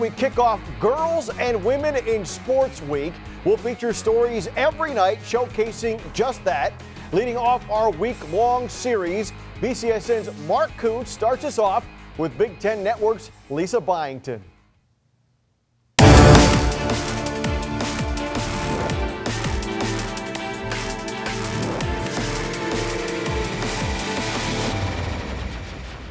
We kick off Girls and Women in Sports Week. We'll feature stories every night showcasing just that. Leading off our week-long series, BCSN's Mark Kuntz starts us off with Big Ten Network's Lisa Byington.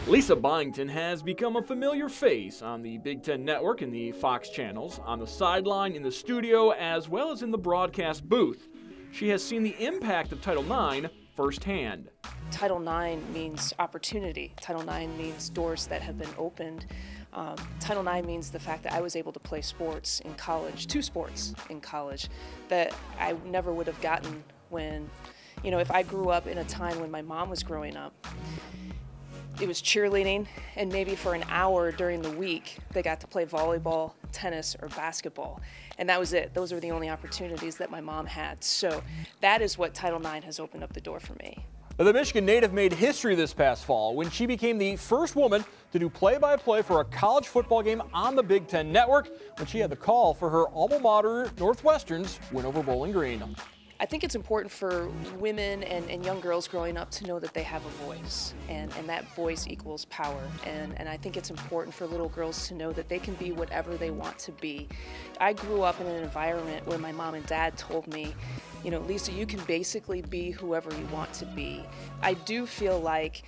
Lisa Byington has become a familiar face on the Big Ten Network and the Fox channels, on the sideline, in the studio, as well as in the broadcast booth. She has seen the impact of Title IX firsthand. Title IX means opportunity. Title IX means doors that have been opened. Title IX means the fact that I was able to play sports in college, 2 sports in college, that I never would have gotten when, if I grew up in a time when my mom was growing up. It was cheerleading, and maybe for an hour during the week, they got to play volleyball, tennis, or basketball. And that was it. Those were the only opportunities that my mom had. So that is what Title IX has opened up the door for me. The Michigan native made history this past fall when she became the first woman to do play-by-play for a college football game on the Big Ten Network when she had the call for her alma mater, Northwestern's win over Bowling Green. I think it's important for women and young girls growing up to know that they have a voice, and that voice equals power. And I think it's important for little girls to know that they can be whatever they want to be. I grew up in an environment where my mom and dad told me, Lisa, you can basically be whoever you want to be. I do feel like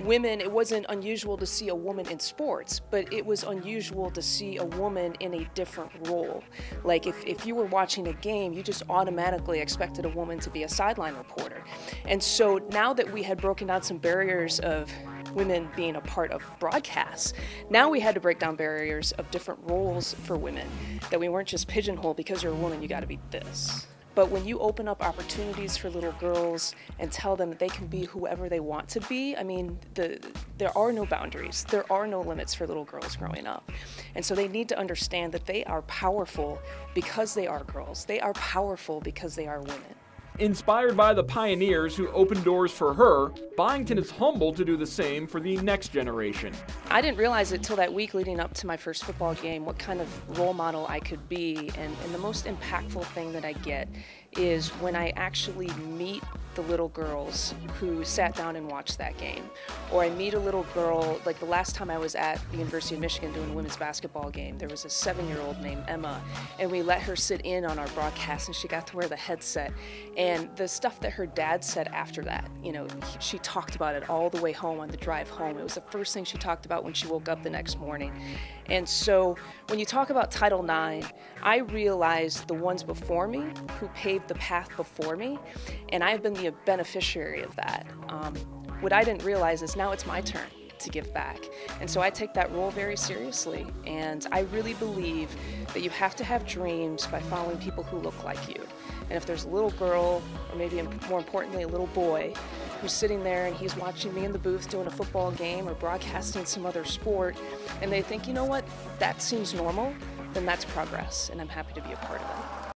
women, it wasn't unusual to see a woman in sports, but it was unusual to see a woman in a different role. Like if you were watching a game, you just automatically expected a woman to be a sideline reporter. And so now that we had broken down some barriers of women being a part of broadcasts, now we had to break down barriers of different roles for women, that we weren't just pigeonholed because you're a woman, you got to be this. But when you open up opportunities for little girls and tell them that they can be whoever they want to be, there are no boundaries. There are no limits for little girls growing up. And so they need to understand that they are powerful because they are girls. They are powerful because they are women. Inspired by the pioneers who opened doors for her, Byington is humbled to do the same for the next generation. I didn't realize it till that week leading up to my first football game what kind of role model I could be, and the most impactful thing that I get is when I actually meet the little girls who sat down and watched that game. Or I meet a little girl, like the last time I was at the University of Michigan doing a women's basketball game, there was a 7-year-old named Emma, and we let her sit in on our broadcast, and she got to wear the headset. And the stuff that her dad said after that, she talked about it all the way home on the drive home. It was the first thing she talked about when she woke up the next morning. And so when you talk about Title IX, I realized the ones before me who paved the path before me, and I've been the beneficiary of that. What I didn't realize is now it's my turn to give back. And so I take that role very seriously, and I really believe that you have to have dreams by following people who look like you. And if there's a little girl, or maybe more importantly a little boy, who's sitting there and he's watching me in the booth doing a football game or broadcasting some other sport, and they think, you know what, that seems normal, then that's progress, and I'm happy to be a part of it.